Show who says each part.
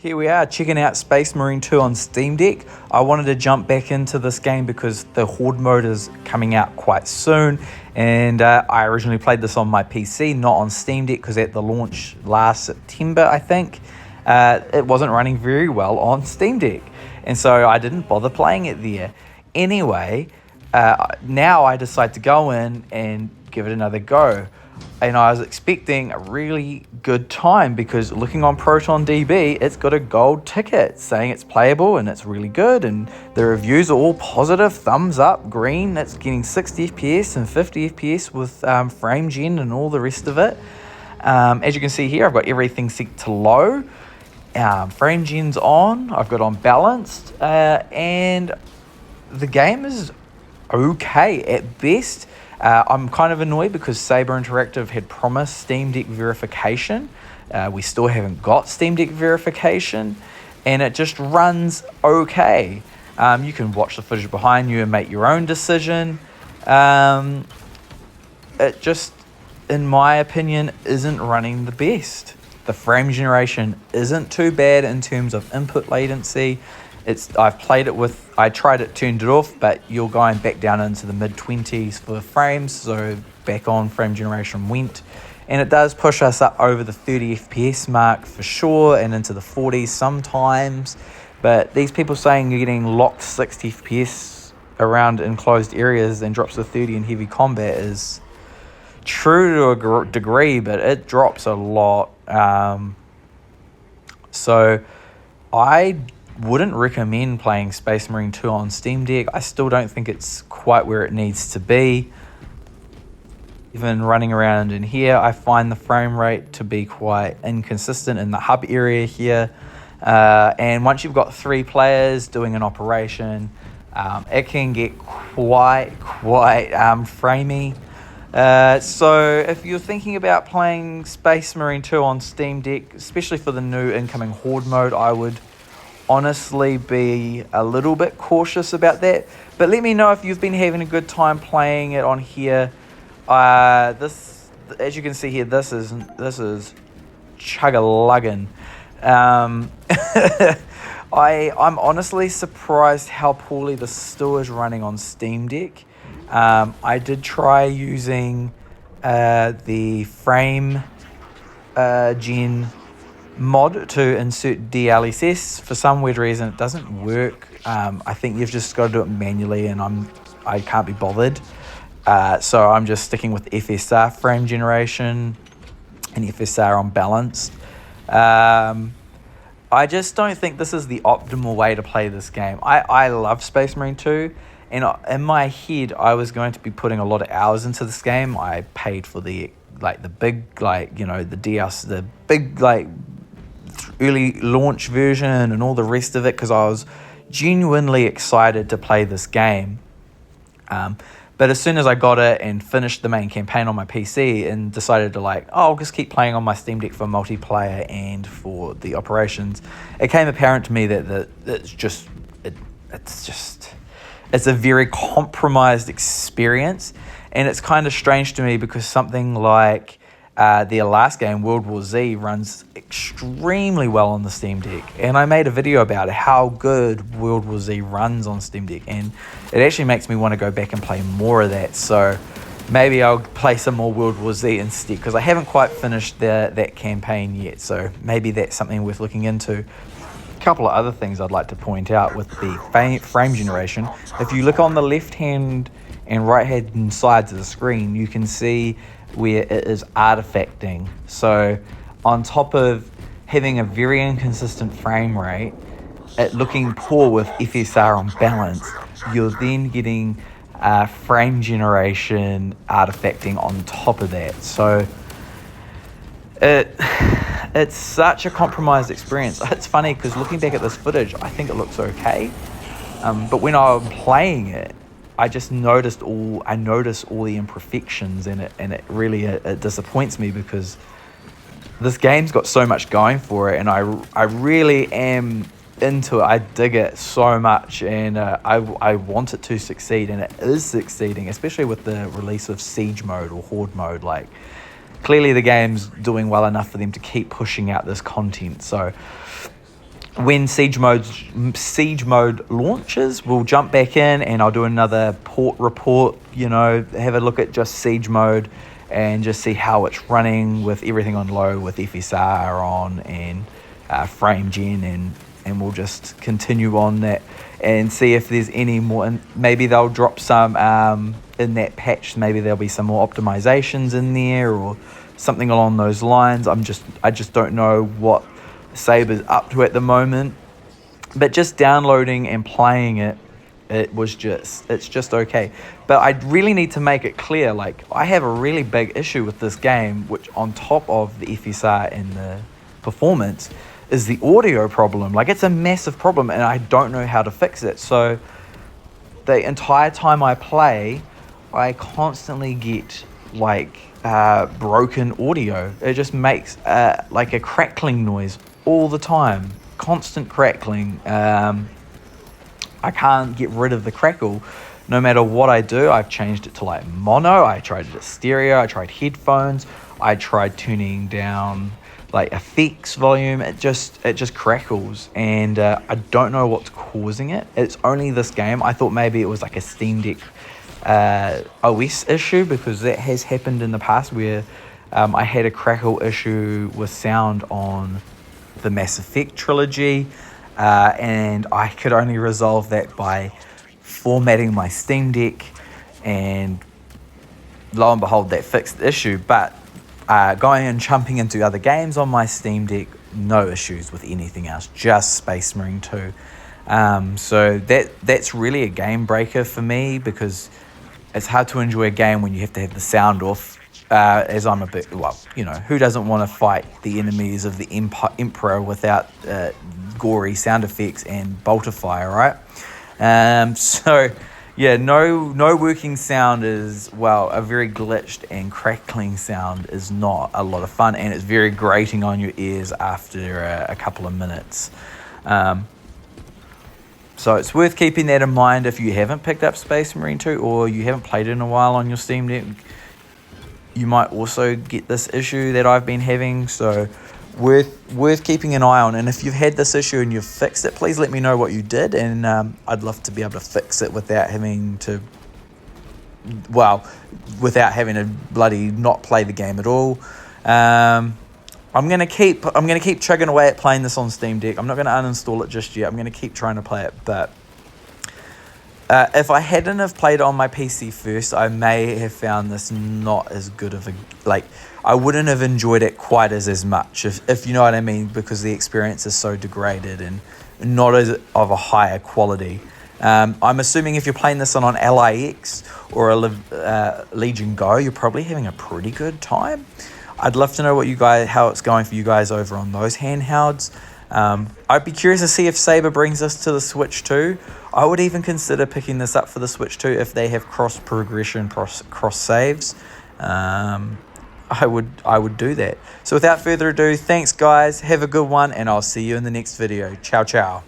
Speaker 1: Here we are checking out Space Marine 2 on Steam Deck. I wanted to jump back into this game because the Horde mode is coming out quite soon, and I originally played this on my PC, not on Steam Deck, because at the launch last September, I think, it wasn't running very well on Steam Deck, and so I didn't bother playing it there. Anyway, now I decide to go in and give it another go. And I was expecting a really good time because looking on ProtonDB, it's got a gold ticket saying it's playable and it's really good. And the reviews are all positive, thumbs up, green. It's getting 60 FPS and 50 FPS with frame gen and all the rest of it. As you can see here, I've got everything set to low. Frame gen's on. I've got on balanced. And the game is okay at best. I'm kind of annoyed because Saber Interactive had promised Steam Deck verification. We still haven't got Steam Deck verification, and it just runs okay. You can watch the footage behind you and make your own decision. It just, in my opinion, isn't running the best. The frame generation isn't too bad in terms of input latency. I tried it, turned it off, but you're going back down into the mid-20s for frames, so back on frame generation went. And it does push us up over the 30 FPS mark for sure, and into the 40s sometimes. But these people saying you're getting locked 60 FPS around enclosed areas and drops to 30 in heavy combat is true to a degree, but it drops a lot. So I wouldn't recommend playing Space Marine 2 on Steam Deck. I still don't think it's quite where it needs to be. Even running around in here, I find the frame rate to be quite inconsistent in the hub area here. And once you've got 3 players doing an operation, it can get quite framey. So if you're thinking about playing Space Marine 2 on Steam Deck, especially for the new incoming Horde mode, I would honestly be a little bit cautious about that. But let me know if you've been having a good time playing it on here. This, as you can see here, this is chug-a-luggin'. I'm honestly surprised how poorly this still is running on Steam Deck. I did try using the frame gen mod to insert DLSS. For some weird reason it doesn't work. I think you've just got to do it manually, and I can't be bothered. So I'm just sticking with FSR frame generation and FSR on balance. I just don't think this is the optimal way to play this game. I love Space Marine 2, and in my head I was going to be putting a lot of hours into this game. I paid for the big the big early launch version and all the rest of it because I was genuinely excited to play this game. But as soon as I got it and finished the main campaign on my PC and decided to I'll just keep playing on my Steam Deck for multiplayer and for the operations, it became apparent to me that it's a very compromised experience. And it's kind of strange to me because something like their last game, World War Z, runs extremely well on the Steam Deck. And I made a video about how good World War Z runs on Steam Deck. And it actually makes me want to go back and play more of that. So maybe I'll play some more World War Z instead, because I haven't quite finished that campaign yet. So maybe that's something worth looking into. A couple of other things I'd like to point out with the frame generation. If you look on the left hand and right hand sides of the screen, you can see where it is artifacting. So on top of having a very inconsistent frame rate, it looking poor with FSR on balance, you're then getting frame generation artifacting on top of that. So it's such a compromised experience. It's funny because looking back at this footage, I think it looks okay, but when I'm playing it, I just notice all the imperfections in it, and it really disappoints me because this game's got so much going for it, and I really am into it. I dig it so much, and I want it to succeed, and it is succeeding, especially with the release of Siege mode or Horde mode. Clearly the game's doing well enough for them to keep pushing out this content. So when siege mode launches, we'll jump back in and I'll do another port report, have a look at just siege mode and just see how it's running with everything on low, with FSR on and frame gen, and we'll just continue on that and see if there's any more, and maybe they'll drop some in that patch. Maybe there'll be some more optimizations in there or something along those lines. I just don't know what Saber's up to at the moment, but just downloading and playing it's just okay. But I really need to make it clear, like, I have a really big issue with this game, which on top of the FSR and the performance is the audio problem. Like, it's a massive problem and I don't know how to fix it. So the entire time I play, I constantly get like broken audio. It just makes like a crackling noise all the time, constant crackling. I can't get rid of the crackle no matter what I do. I've changed it to like mono, I tried it at stereo, I tried headphones, I tried tuning down like effects volume. It just crackles, and I don't know what's causing it. It's only this game. I thought maybe it was like a Steam Deck OS issue, because that has happened in the past where I had a crackle issue with sound on the Mass Effect trilogy, and I could only resolve that by formatting my Steam Deck, and lo and behold, that fixed the issue. But going and jumping into other games on my Steam Deck, no issues with anything else, just Space Marine 2. So that's really a game breaker for me, because it's hard to enjoy a game when you have to have the sound off, as I'm a bit, who doesn't want to fight the enemies of the Emperor without gory sound effects and bolter fire, right? So yeah, no working sound is, a very glitched and crackling sound is not a lot of fun, and it's very grating on your ears after a couple of minutes. So it's worth keeping that in mind if you haven't picked up Space Marine 2 or you haven't played it in a while on your Steam Deck. You might also get this issue that I've been having, so worth keeping an eye on. And if you've had this issue and you've fixed it, please let me know what you did, and I'd love to be able to fix it without having to bloody not play the game at all. I'm gonna keep chugging away at playing this on Steam Deck. I'm not gonna uninstall it just yet. I'm gonna keep trying to play it, but if I hadn't have played it on my PC first, I may have found this not as good of I wouldn't have enjoyed it quite as much, if you know what I mean, because the experience is so degraded and not as of a higher quality. I'm assuming if you're playing this on LIX or a Legion Go, you're probably having a pretty good time. I'd love to know how it's going for you guys over on those handhelds. I'd be curious to see if Saber brings this to the Switch too. I would even consider picking this up for the Switch too if they have cross progression, cross saves. I would do that. So without further ado, thanks guys, have a good one, and I'll see you in the next video. Ciao, ciao.